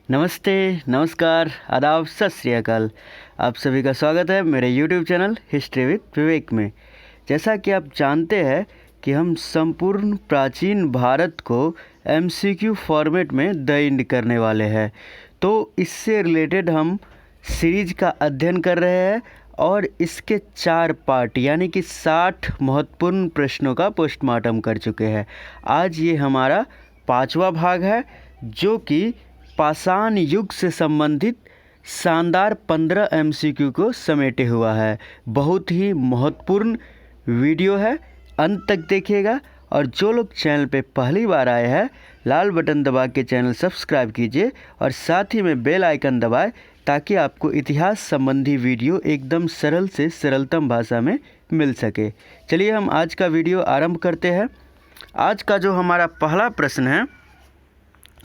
नमस्ते, नमस्कार, आदाब, सत श्री अकाल। आप सभी का स्वागत है मेरे YouTube चैनल हिस्ट्री विद विवेक में। जैसा कि आप जानते हैं कि हम संपूर्ण प्राचीन भारत को MCQ फॉर्मेट में द इंड करने वाले हैं। तो इससे रिलेटेड हम सीरीज का अध्ययन कर रहे हैं और इसके 4 पार्ट यानी कि 60 महत्वपूर्ण प्रश्नों का पोस्टमार्टम कर चुके हैं। आज ये हमारा 5वां भाग है, जो कि पाषाण युग से संबंधित शानदार 15 MCQ को समेटे हुआ है। बहुत ही महत्वपूर्ण वीडियो है, अंत तक देखिएगा। और जो लोग चैनल पे पहली बार आए हैं, लाल बटन दबा के चैनल सब्सक्राइब कीजिए और साथ ही में बेल आइकन दबाएं, ताकि आपको इतिहास संबंधी वीडियो एकदम सरल से सरलतम भाषा में मिल सके। चलिए हम आज का वीडियो आरंभ करते हैं। आज का जो हमारा पहला प्रश्न है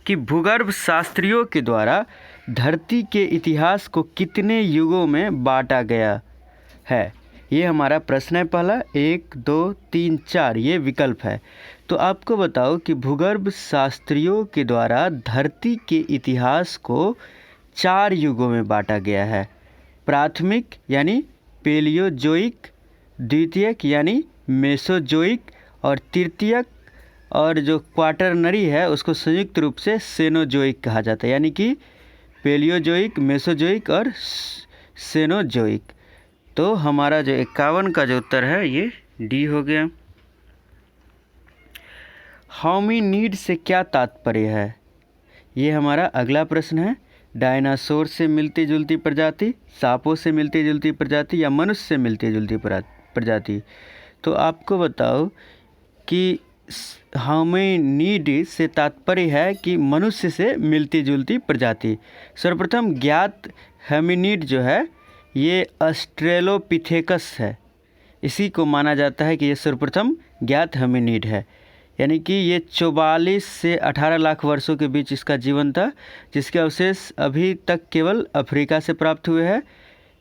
कि भूगर्भ शास्त्रियों के द्वारा धरती के इतिहास को कितने युगों में बांटा गया है। ये हमारा प्रश्न है पहला। 1, 2, 3, 4 ये विकल्प है। तो आपको बताओ कि भूगर्भ शास्त्रियों के द्वारा धरती के इतिहास को 4 युगों में बांटा गया है। प्राथमिक यानी पेलियोजोइक, द्वितीयक यानी मेसोजोइक और तृतीयक और जो क्वाटरनरी है उसको संयुक्त रूप से सेनोजोइक कहा जाता है, यानी कि पेलियोजोइक, मेसोजोइक और सेनोजोइक। तो हमारा जो 51 का जो उत्तर है ये डी हो गया। होमिनिड से क्या तात्पर्य है, ये हमारा अगला प्रश्न है। डायनासोर से मिलती जुलती प्रजाति, सांपों से मिलती जुलती प्रजाति या मनुष्य से मिलती जुलती प्रजाति। तो आपको बताओ कि होमिनिड से तात्पर्य है कि मनुष्य से मिलती जुलती प्रजाति। सर्वप्रथम ज्ञात होमिनिड जो है ये ऑस्ट्रेलोपिथेकस है। इसी को माना जाता है कि ये सर्वप्रथम ज्ञात होमिनिड है, यानी कि ये 44 से 18 लाख वर्षों के बीच इसका जीवन था, जिसके अवशेष अभी तक केवल अफ्रीका से प्राप्त हुए हैं।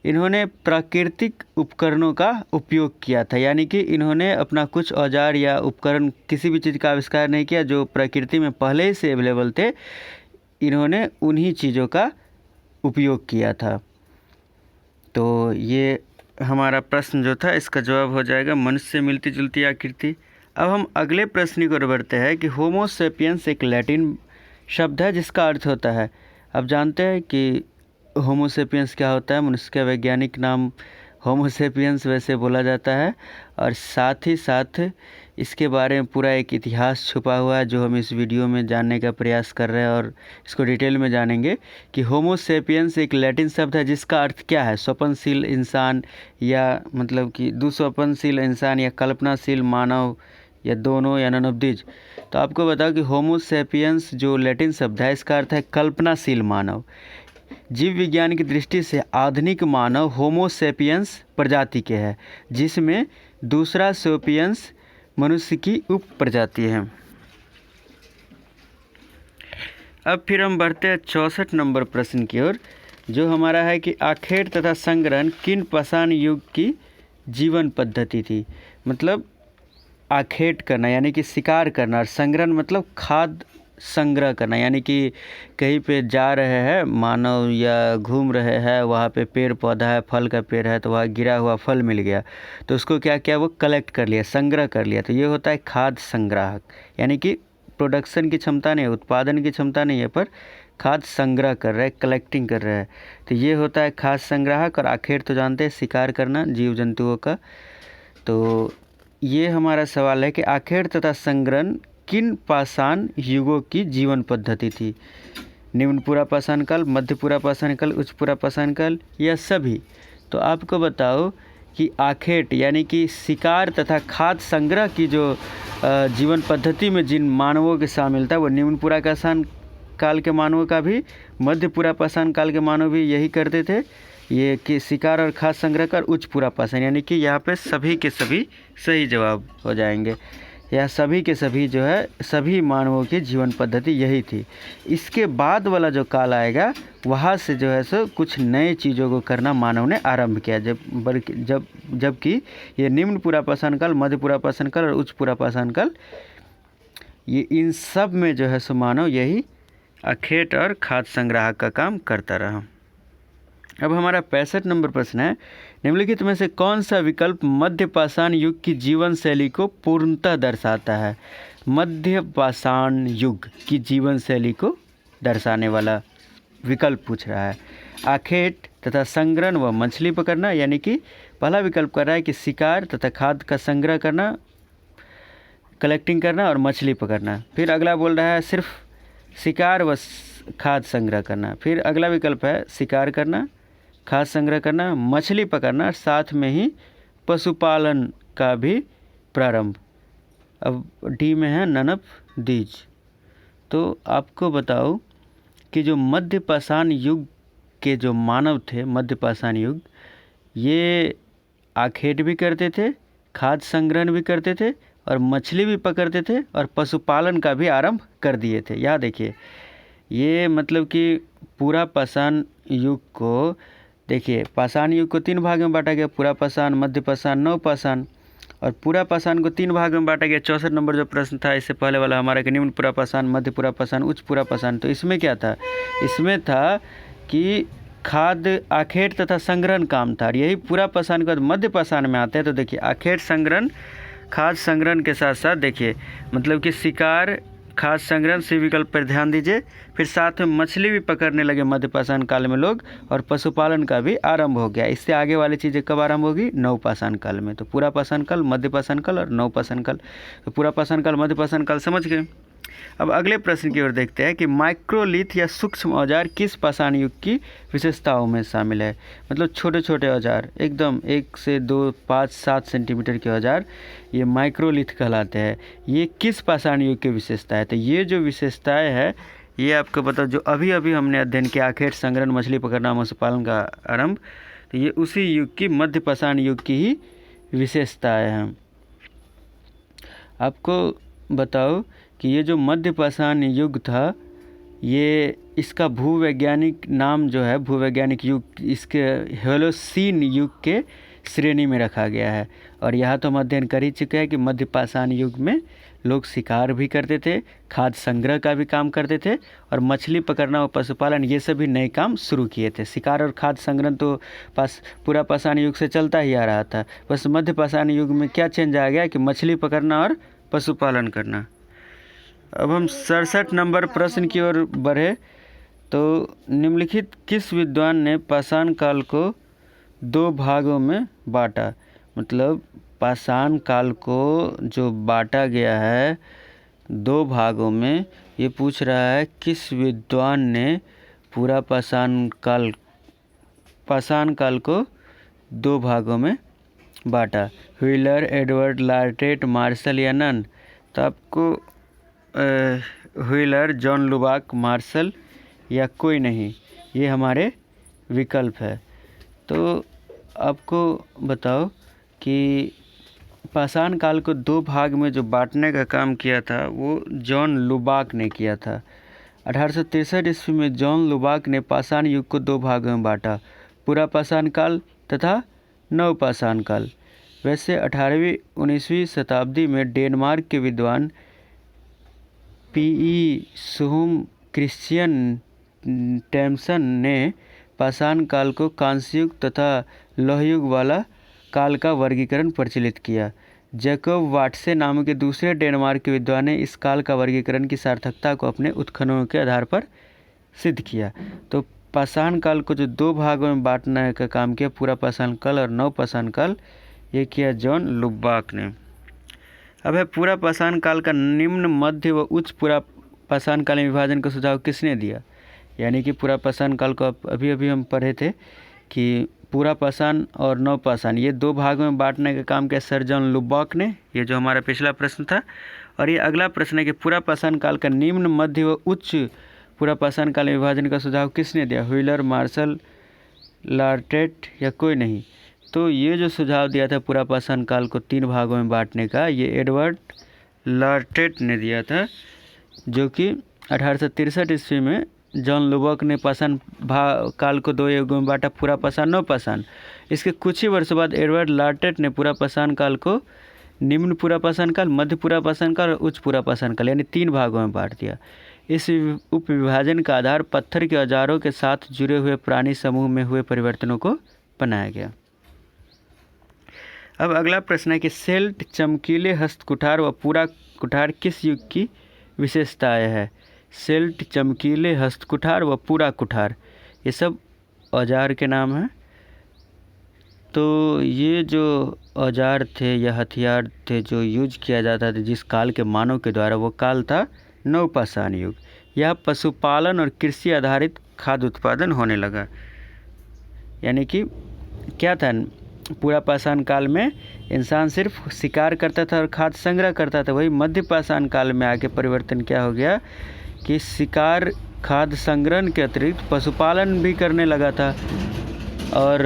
इन्होंने प्राकृतिक उपकरणों का उपयोग किया था, यानी कि इन्होंने अपना कुछ औजार या उपकरण किसी भी चीज़ का आविष्कार नहीं किया जो प्रकृति में पहले ही से अवेलेबल थे। इन्होंने उन्हीं चीज़ों का उपयोग किया था। तो ये हमारा प्रश्न जो था इसका जवाब हो जाएगा मनुष्य से मिलती जुलती आकृति। अब हम अगले प्रश्न को बढ़ते हैं कि होमो सेपियंस एक लैटिन शब्द है जिसका अर्थ होता है। अब जानते हैं कि होमो सेपियंस क्या होता है। मनुष्य का वैज्ञानिक नाम होमो सेपियंस वैसे बोला जाता है, और साथ ही साथ इसके बारे में पूरा एक इतिहास छुपा हुआ है जो हम इस वीडियो में जानने का प्रयास कर रहे हैं और इसको डिटेल में जानेंगे कि होमो सेपियंस एक लैटिन शब्द है जिसका अर्थ क्या है। स्वप्नशील इंसान, या मतलब कि दुस्वप्नशील इंसान, या कल्पनाशील मानव, या दोनों, या नन ऑफ दीज। तो आपको बताओ कि होमो सेपियंस जो लैटिन शब्द है इसका अर्थ है कल्पनाशील मानव। जीव विज्ञान की दृष्टि से आधुनिक मानव होमो सेपियंस प्रजाति के है, जिसमें दूसरा सेपियंस मनुष्य की उप प्रजाति है। अब फिर हम बढ़ते हैं 64 नंबर प्रश्न की ओर, जो हमारा है कि आखेट तथा संग्रहण किन पाषाण युग की जीवन पद्धति थी। मतलब आखेट करना यानी कि शिकार करना, और संग्रहण मतलब खाद्य संग्रह करना, यानी कि कहीं पे जा रहे हैं मानव या घूम रहे हैं, वहाँ पे पेड़ पौधा है, फल का पेड़ है, तो वहाँ गिरा हुआ फल मिल गया तो उसको क्या किया, वो कलेक्ट कर लिया, संग्रह कर लिया। तो ये होता है खाद्य संग्राहक, यानी कि प्रोडक्शन की क्षमता नहीं है, उत्पादन की क्षमता नहीं है, पर खाद्य संग्रह कर रहे हैं, कलेक्टिंग कर रहे हैं। तो ये होता है खाद्य संग्राहक। और आखेट तो जानते हैं शिकार करना जीव जंतुओं का। तो ये हमारा सवाल है कि आखेट तथा संग्रहण किन पाषाण युगों की जीवन पद्धति थी। निम्न पूरा पाषाण काल, मध्य पूरा पाषाण काल, उच्च पूरा पाषाण काल, या सभी। तो आपको बताओ कि आखेट यानी कि शिकार तथा खाद्य संग्रह की जो जीवन पद्धति में जिन मानवों के शामिल था वो निम्न पूरा पाषाण काल के मानवों का भी, मध्य पूरा पाषाण काल के मानव भी यही करते थे, ये कि शिकार और खाद्य संग्रह कर उच्च पूरा पाषाण, यानी कि यहाँ पे सभी के सभी सही जवाब हो जाएंगे। या सभी के सभी जो है सभी मानवों की जीवन पद्धति यही थी। इसके बाद वाला जो काल आएगा वहाँ से जो है सो कुछ नए चीज़ों को करना मानव ने आरंभ किया, जबकि ये निम्न पूरा पाषाण काल, मध्य पूरा पाषाण काल और उच्च पूरा पाषाण काल, ये इन सब में जो है सो मानव यही अखेट और खाद्य संग्राहक का काम करता रहा। अब हमारा 65 नंबर प्रश्न है, निम्नलिखित में से कौन सा विकल्प मध्य पाषाण युग की जीवन शैली को पूर्णतः दर्शाता है? मध्य पाषाण युग की जीवन शैली को दर्शाने वाला विकल्प पूछ रहा है। आखेट तथा संग्रहण व मछली पकड़ना, यानी कि पहला विकल्प कर रहा है कि शिकार तथा खाद्य का संग्रह करना, कलेक्टिंग करना और मछली पकड़ना। फिर अगला बोल रहा है सिर्फ शिकार व खाद्य संग्रह करना। फिर अगला विकल्प है शिकार करना, खाद्य संग्रह करना, मछली पकड़ना, साथ में ही पशुपालन का भी प्रारंभ। अब डी में है नन ऑफ दीज। तो आपको बताओ कि जो मध्य पाषाण युग के जो मानव थे, मध्य पाषाण युग, ये आखेट भी करते थे, खाद्य संग्रहण भी करते थे और मछली भी पकड़ते थे और पशुपालन का भी आरंभ कर दिए थे। याद देखिए, ये मतलब कि पूरा पाषाण युग को देखिए, पाषाण युग को 3 भाग में बांटा गया, पूरा पाषाण, मध्य पाषाण, नव पाषाण। और पूरा पाषाण को 3 भाग में बांटा गया। 64 नंबर जो प्रश्न था इससे पहले वाला हमारा कि निम्न पूरा पाषाण, मध्य पूरा पाषाण, उच्च पूरा पाषाण। तो इसमें क्या था? इसमें था कि खाद्य, आखेट तथा संग्रहण काम था। यही पूरा पाषाण के बाद मध्य पाषाण में आते हैं। तो देखिए, आखेट संग्रहण, खाद्य संग्रहण के साथ साथ देखिए मतलब कि शिकार, खाद्य संग्रहण से विकल्प पर ध्यान दीजिए। फिर साथ में मछली भी पकड़ने लगे मध्य पाषाण काल में लोग, और पशुपालन का भी आरंभ हो गया। इससे आगे वाली चीज़ें कब आरंभ होगी? नव पाषाण काल में। तो पूरा पाषाण काल, मध्य पाषाण काल और नव पाषाण काल। तो पूरा पाषाण काल, मध्य पाषाण काल समझ गए। अब अगले प्रश्न की ओर देखते हैं कि माइक्रोलिथ या सूक्ष्म औजार किस पाषाण युग की विशेषताओं में शामिल है? मतलब छोटे छोटे औजार, एकदम 1 से 2, 5, 7 सेंटीमीटर के औजार, ये माइक्रोलिथ कहलाते हैं। ये किस पाषाण युग की विशेषता है? तो ये जो विशेषताएं है ये आपको बताओ, जो अभी अभी हमने अध्ययन किया, आखेट संग्रहण, मछली पकड़ना, मत्स्यपालन का आरंभ, तो ये उसी युग की, मध्य पाषाण युग की ही विशेषताएं हैं। आपको बताओ कि ये जो मध्य पाषाण युग था, ये इसका भूवैज्ञानिक नाम जो है, भूवैज्ञानिक युग, इसके होलोसीन युग के श्रेणी में रखा गया है। और यहाँ तो हम अध्ययन कर ही चुके हैं कि मध्य पाषाण युग में लोग शिकार भी करते थे, खाद्य संग्रह का भी काम करते थे, और मछली पकड़ना और पशुपालन, ये सभी नए काम शुरू किए थे। शिकार और खाद्य संग्रह तो पूरा पाषाण युग से चलता ही आ रहा था। बस मध्य पाषाण युग में क्या चेंज आ गया कि मछली पकड़ना और पशुपालन करना। अब हम 67 नंबर प्रश्न की ओर बढ़े। तो निम्नलिखित किस विद्वान ने पाषाण काल को 2 भागों में बांटा? मतलब पाषाण काल को जो बांटा गया है 2 भागों में, ये पूछ रहा है किस विद्वान ने पूरा पाषाण काल को 2 भागों में बांटा? व्हीलर, एडवर्ड, लार्टेट, मार्शल या नन? तो आपको व्हीलर, जॉन लुबाक, मार्शल या कोई नहीं, ये हमारे विकल्प है। तो आपको बताओ कि पाषाण काल को 2 भाग में जो बांटने का काम किया था वो जॉन लुबाक ने किया था। 1863 ईस्वी में जॉन लुबाक ने पाषाण युग को 2 भागों में बांटा, पूरा पाषाण काल तथा नव पाषाण काल। वैसे 18वीं-19वीं शताब्दी में डेनमार्क के विद्वान P.E. सुहुम क्रिश्चियन टैमसन ने पाषाण काल को कांस्य युग तथा लौहयुग वाला काल का वर्गीकरण प्रचलित किया। जैकब वाटसे नामक के दूसरे डेनमार्क के विद्वान ने इस काल का वर्गीकरण की सार्थकता को अपने उत्खननों के आधार पर सिद्ध किया। तो पाषाण काल को जो 2 भागों में बांटने का काम किया, पूरा पाषाण काल और नव पाषाण काल, ये किया जॉन लुबाक ने। अब है पूरा पाषाण काल का निम्न, मध्य व उच्च पूरा पाषाण काल में विभाजन का सुझाव किसने दिया? यानी कि पूरा पाषाण काल को अभी अभी हम पढ़े थे कि पूरा पाषाण और नव पाषाण, ये 2 भागों में बांटने का काम किया सर जॉन लुबाक ने। ये जो हमारा पिछला प्रश्न था। और ये अगला प्रश्न है कि पूरा पाषाण काल का निम्न, मध्य व उच्च पूरा पाषाण काल में विभाजन का सुझाव किसने दिया? व्हीलर, मार्शल, लार्टेट या कोई नहीं? तो ये जो सुझाव दिया था पूरा पाषाण काल को 3 भागों में बांटने का, ये एडवर्ड लार्टेट ने दिया था, जो कि 1863 ईस्वी में जॉन लुबाक ने पाषाण काल को 2 युगों में बांटा, पूरा पाषाण, नव पाषाण। इसके कुछ ही वर्षों बाद एडवर्ड लार्टेट ने पूरा पाषाण काल को निम्न पुरापाषाण काल, मध्य पुरापाषाण काल और उच्च पुरापाषाण काल, यानी 3 भागों में बांट दिया। इस उप विभाजन का आधार पत्थर के औजारों के साथ जुड़े हुए प्राणी समूह में हुए परिवर्तनों को बनाया गया। अब अगला प्रश्न है कि सेल्ट, चमकीले हस्त कुठार व पूरा कुठार किस युग की विशेषताएं है? सेल्ट, चमकीले हस्त कुठार व पूरा कुठार, ये सब औजार के नाम हैं। तो ये जो औजार थे या हथियार थे जो यूज किया जाता था जिस काल के मानव के द्वारा, वो काल था नवपाषाण युग। यह पशुपालन और कृषि आधारित खाद्य उत्पादन होने लगा। यानी कि क्या था, पुरापाषाण काल में इंसान सिर्फ शिकार करता था और खाद्य संग्रह करता था। वही मध्यपाषाण काल में आके परिवर्तन क्या हो गया कि शिकार, खाद्य संग्रहण के अतिरिक्त पशुपालन भी करने लगा था और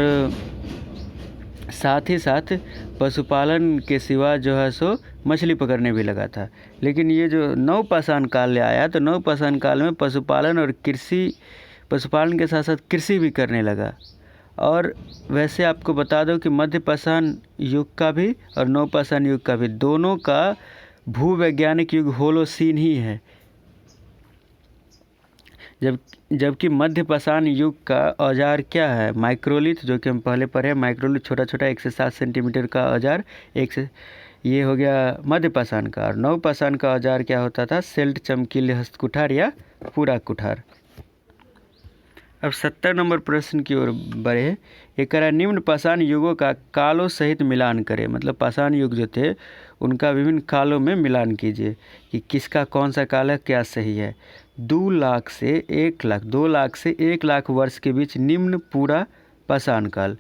साथ ही साथ पशुपालन के सिवा जो है सो मछली पकड़ने भी लगा था। लेकिन ये जो नवपाषाण काल आया तो नवपाषाण काल में पशुपालन और कृषि, पशुपालन के साथ साथ कृषि भी करने लगा। और वैसे आपको बता दो कि मध्यपाषाण युग का भी और नवपाषाण युग का भी, दोनों का भूवैज्ञानिक युग होलोसीन ही है। जबकि मध्यपाषाण युग का औजार क्या है, माइक्रोलिथ, जो कि हम पहले पढ़े। माइक्रोलिथ छोटा छोटा 1 से 7 सेंटीमीटर का औजार, ये हो गया मध्यपाषाण का। और नवपाषाण का औजार क्या होता था, सेल्ट, चमकीले हस्त कुठार या पूरा कुठार। अब 70 नंबर प्रश्न की ओर बढ़े। एक निम्न पाषाण युगों का कालों सहित मिलान करें। मतलब पाषाण युग जो थे उनका विभिन्न कालों में मिलान कीजिए कि किसका कौन सा काल है, क्या सही है। 2 लाख से 1 लाख वर्ष के बीच निम्न पूरा पाषाण काल।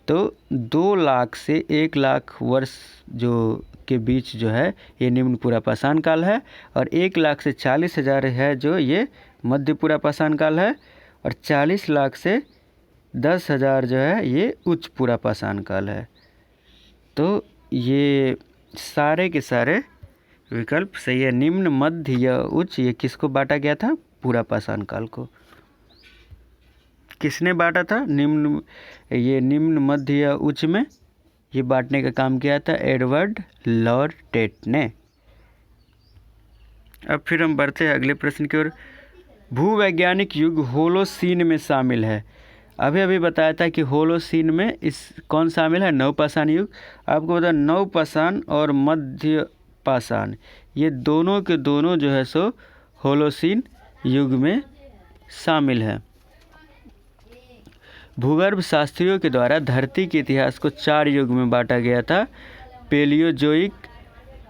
तो 2 लाख से 1 लाख वर्ष जो के बीच जो है ये निम्न पूरा पाषाण काल है। और 1 लाख से 40,000 है जो ये मध्य पूरा पाषाण काल है। और 40 लाख से 10,000 जो है ये उच्च पूरा पाषाण काल है। तो ये सारे के सारे विकल्प सही है। निम्न, मध्य या उच्च, ये किसको बांटा गया था, पूरा पाषाण काल को। किसने बांटा था निम्न, ये निम्न, मध्य या उच्च में ये बांटने का काम किया था एडवर्ड लॉ टेट ने। अब फिर हम बढ़ते हैं अगले प्रश्न की ओर। भूवैज्ञानिक युग होलोसीन में शामिल है। अभी बताया था कि होलोसीन में इस कौन शामिल है, नवपाषाण युग। आपको बता, नवपाषाण और मध्य पाषाण ये दोनों के दोनों जो है सो होलोसीन युग में शामिल है। भूगर्भ शास्त्रियों के द्वारा धरती के इतिहास को 4 युग में बांटा गया था, पेलियोजोइक,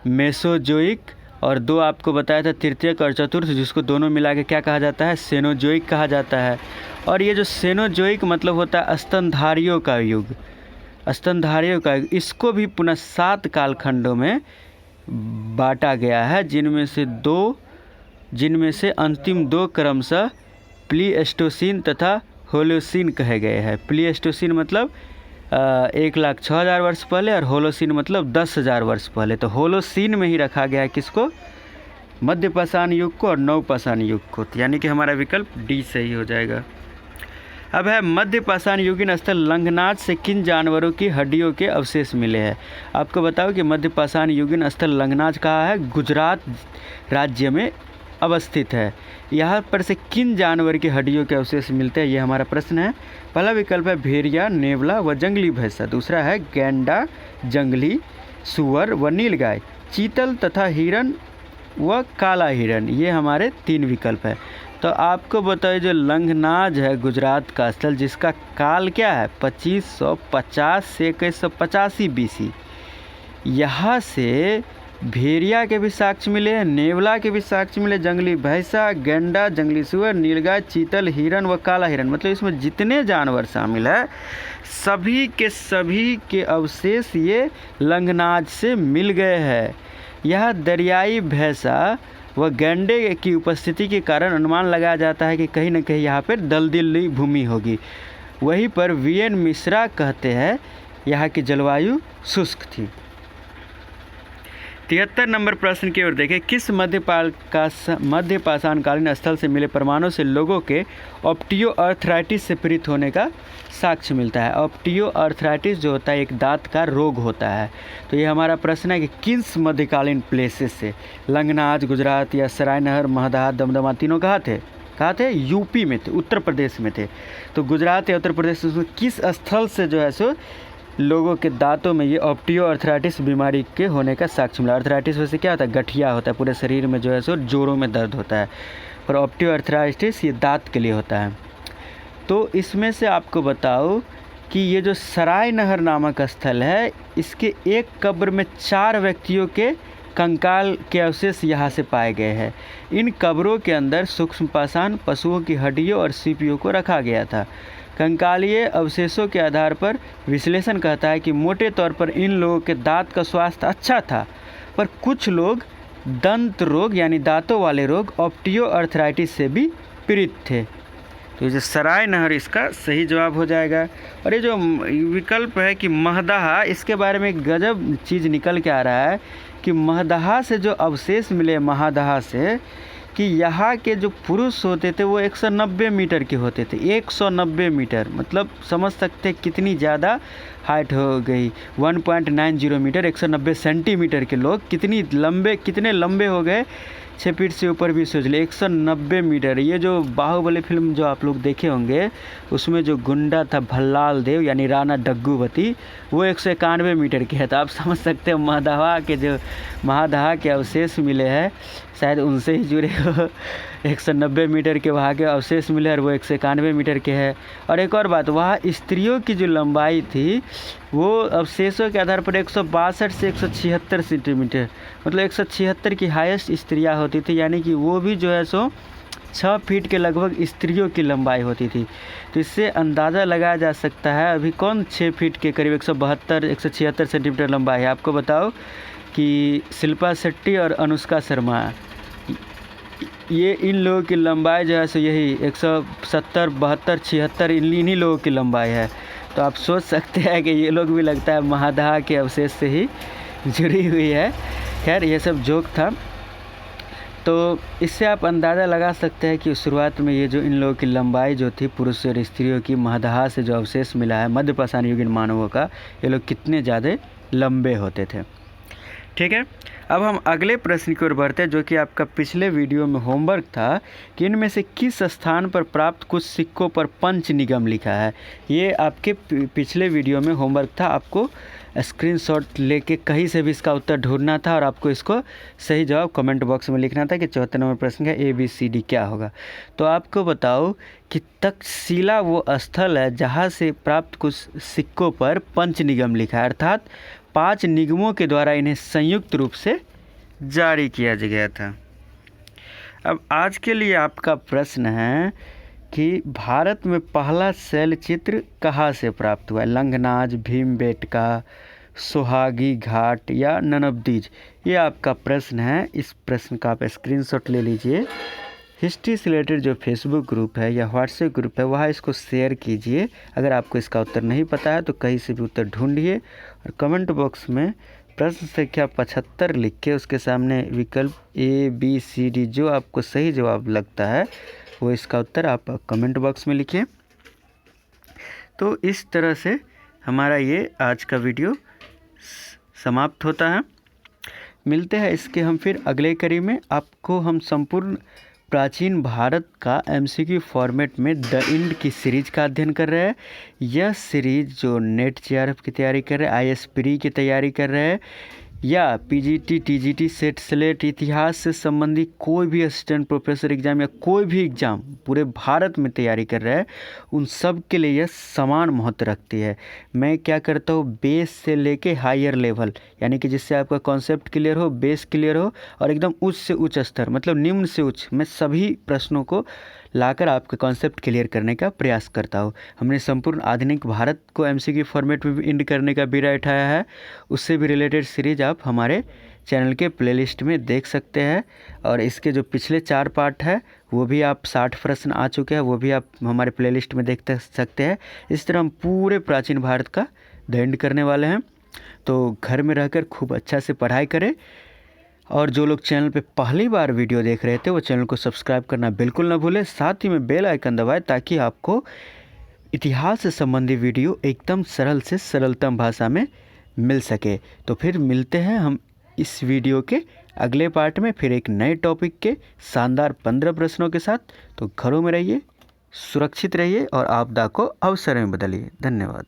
मेसोजोइक और 2 आपको बताया था तृतीयक और चतुर्थ, जिसको दोनों मिला के क्या कहा जाता है, सेनोजोइक कहा जाता है। और ये जो सेनोजोइक मतलब होता है स्तनधारियों का युग, स्तनधारियों का युग। इसको भी पुनः 7 कालखंडों में बांटा गया है, जिनमें से अंतिम 2 क्रमशः प्लीस्टोसीन तथा होलोसीन कहे गए हैं। प्लीस्टोसीन मतलब 1,06,000 वर्ष पहले और होलोसीन मतलब 10,000 वर्ष पहले। तो होलोसीन में ही रखा गया है किसको, मध्यपाषाण युग को और नवपाषाण युग को। यानी कि हमारा विकल्प डी सही हो जाएगा। अब है मध्यपाषाण युगीन स्थल लंघनाज से किन जानवरों की हड्डियों के अवशेष मिले हैं। आपको बताओ कि मध्यपाषाण युगीन स्थल लंघनाज कहाँ है, गुजरात राज्य में अवस्थित है। यहाँ पर से किन जानवर की हड्डियों के अवशेष मिलते हैं, ये हमारा प्रश्न है। पहला विकल्प है भेड़िया, नेवला व जंगली भैंसा। दूसरा है गैंडा, जंगली सुअर व नीलगाय, चीतल तथा हिरन व काला हिरन। ये हमारे 3 विकल्प है। तो आपको बताइए जो लंघनाज है गुजरात का स्थल, जिसका काल क्या है 2550 से 2185 BC। यहाँ से भेड़िया के भी साक्ष्य मिले, नेवला के भी साक्ष्य मिले, जंगली भैंसा, गेंडा, जंगली सुअर, नीलगाय, चीतल, हिरन व काला हिरन। मतलब इसमें जितने जानवर शामिल है सभी के अवशेष ये लंघनाज से मिल गए हैं। यह दरियाई भैंसा व गेंडे की उपस्थिति के कारण अनुमान लगाया जाता है कि कहीं न कहीं यहाँ पर दलदली भूमि होगी। वहीं पर VN मिश्रा कहते हैं यहाँ की जलवायु शुष्क थी। 73 नंबर प्रश्न की ओर देखें। किस मध्यपाषाणकालीन स्थल से मिले प्रमाणों से लोगों के ऑस्टियोआर्थराइटिस से पीड़ित होने का साक्ष्य मिलता है? ऑस्टियोआर्थराइटिस जो होता है एक दांत का रोग होता है। तो ये हमारा प्रश्न है कि किस मध्यकालीन प्लेसेस से? लंगनाज, गुजरात या सरायनगर, महदाह, दमदमा, तीनों कहाँ थे? यूपी में थे, उत्तर प्रदेश में थे। तो गुजरात या उत्तर प्रदेश में किस स्थल से जो है सो लोगों के दांतों में ये ऑस्टियोआर्थराइटिस बीमारी के होने का साक्ष्य मिला? आर्थराइटिस वैसे क्या होता है? गठिया होता है, पूरे शरीर में जो है सो जोड़ों में दर्द होता है, पर ऑस्टियोआर्थराइटिस ये दांत के लिए होता है। तो इसमें से आपको बताओ कि ये जो सरायनगर नामक स्थल है, इसके एक कब्र में 4 व्यक्तियों के कंकाल के अवशेष यहाँ से पाए गए हैं। इन कब्रों के अंदर सूक्ष्म पाषाण, पशुओं की हड्डियों और सीपियों को रखा गया था। कंकालीय अवशेषों के आधार पर विश्लेषण कहता है कि मोटे तौर पर इन लोगों के दांत का स्वास्थ्य अच्छा था, पर कुछ लोग दंत रोग यानी दांतों वाले रोग ऑस्टियोआर्थराइटिस से भी पीड़ित थे। तो ये जो सरायनगर इसका सही जवाब हो जाएगा। और ये जो विकल्प है कि महदाह, इसके बारे में एक गजब चीज़ निकल के आ रहा है कि महदाह से जो अवशेष मिले, महदाह से, कि यहाँ के जो पुरुष होते थे वो 190 मीटर के होते थे। 190 मीटर मतलब समझ सकते कितनी ज़्यादा हाइट हो गई। 1.90 मीटर, 190 सेंटीमीटर के लोग कितने लंबे हो गए। 6 फीट से ऊपर भी सोच ले, 190 मीटर। ये जो बाहुबली फिल्म जो आप लोग देखे होंगे, उसमें जो गुंडा था भल्लाल देव यानी राणा डग्गूबती, वो 191 मीटर के है। तो आप समझ सकते हैं महादाह के अवशेष मिले हैं, शायद उनसे ही जुड़े हो। 190 मीटर के वहाँ के अवशेष मिले और वो 191 मीटर के है। और एक और बात, वहाँ स्त्रियों की जो लंबाई थी वो अवशेषों के आधार पर 162 से 176 सेंटीमीटर, मतलब 176 की हाईएस्ट स्त्रियाँ होती थी, यानी कि वो भी जो है सो 6 फीट के लगभग स्त्रियों की लंबाई होती थी। तो इससे अंदाज़ा लगाया जा सकता है अभी कौन 6 फीट के करीब 172 176 सेंटीमीटर लंबा है। आपको बताओ कि शिल्पा शेट्टी और अनुष्का शर्मा, ये इन लोगों की लंबाई जो है सो यही 170 72 76 इन्हीं लोगों की लंबाई है। तो आप सोच सकते हैं कि ये लोग भी लगता है महादाह के अवशेष से ही जुड़ी हुई है। खैर ये सब जोक था। तो इससे आप अंदाज़ा लगा सकते हैं कि शुरुआत में ये जो इन लोगों की लंबाई जो थी पुरुष और स्त्रियों की, महादाह से जो अवशेष मिला है मध्यपाषाण युगीन मानवों का, ये लोग कितने ज़्यादा लंबे होते थे। ठीक है, अब हम अगले प्रश्न की ओर बढ़ते हैं, जो कि आपका पिछले वीडियो में होमवर्क था कि इनमें से किस स्थान पर प्राप्त कुछ सिक्कों पर पंच निगम लिखा है। ये आपके पिछले वीडियो में होमवर्क था, आपको स्क्रीनशॉट लेके कहीं से भी इसका उत्तर ढूंढना था और आपको इसको सही जवाब कमेंट बॉक्स में लिखना था कि 74 नंबर प्रश्न का ABCD क्या होगा। तो आपको बताओ कि तक्षशिला वो स्थल है जहाँ से प्राप्त कुछ सिक्कों पर पंच निगम लिखा है, अर्थात 5 निगमों के द्वारा इन्हें संयुक्त रूप से जारी किया गया था। अब आज के लिए आपका प्रश्न है कि भारत में पहला शैलचित्र कहाँ से प्राप्त हुआ है? लंगनाज, भीमबेटका, सोहागी घाट या ननबदीज? ये आपका प्रश्न है। इस प्रश्न का आप स्क्रीनशॉट ले लीजिए। हिस्ट्री से रिलेटेड जो फेसबुक ग्रुप है या व्हाट्सएप ग्रुप है वहाँ इसको शेयर कीजिए। अगर आपको इसका उत्तर नहीं पता है तो कहीं से भी उत्तर ढूंढिए और कमेंट बॉक्स में प्रश्न संख्या 75 लिख के उसके सामने विकल्प ABCD जो आपको सही जवाब लगता है वो इसका उत्तर आप कमेंट बॉक्स में लिखिए। तो इस तरह से हमारा ये आज का वीडियो समाप्त होता है। मिलते हैं इसके हम फिर अगले कड़ी में। आपको हम संपूर्ण प्राचीन भारत का MCQ फॉर्मेट में द इंड की सीरीज का अध्ययन कर रहे हैं। यह सीरीज जो नेट JRF की तैयारी कर रहे हैं, IS प्री की तैयारी कर रहे हैं या PGT TGT सेट स्लेट इतिहास से संबंधित कोई भी असिस्टेंट प्रोफेसर एग्ज़ाम या कोई भी एग्ज़ाम पूरे भारत में तैयारी कर रहे हैं, उन सब के लिए यह समान महत्व रखती है। मैं क्या करता हूँ, बेस से लेके हायर लेवल, यानी कि जिससे आपका कॉन्सेप्ट क्लियर हो, बेस क्लियर हो और एकदम उच्च से उच्च स्तर मतलब निम्न से उच्च, मैं सभी प्रश्नों को लाकर आपका कॉन्सेप्ट क्लियर करने का प्रयास करता हूँ। हमने संपूर्ण आधुनिक भारत को MCQ फॉर्मेट में भी इंड करने का बीड़ा उठाया है। उससे भी रिलेटेड सीरीज आप हमारे चैनल के प्लेलिस्ट में देख सकते हैं और इसके जो पिछले 4 पार्ट है वो भी आप 60 प्रश्न आ चुके हैं, वो भी आप हमारे प्लेलिस्ट में देख सकते हैं। इस तरह हम पूरे प्राचीन भारत का द इंड करने वाले हैं। तो घर में रहकर खूब अच्छा से पढ़ाई करें, और जो लोग चैनल पे पहली बार वीडियो देख रहे थे वो चैनल को सब्सक्राइब करना बिल्कुल ना भूलें। साथ ही में बेल आइकन दबाएं ताकि आपको इतिहास से संबंधित वीडियो एकदम सरल से सरलतम भाषा में मिल सके। तो फिर मिलते हैं हम इस वीडियो के अगले पार्ट में फिर एक नए टॉपिक के शानदार 15 प्रश्नों के साथ। तो घरों में रहिए, सुरक्षित रहिए और आपदा को अवसर में बदलिए। धन्यवाद।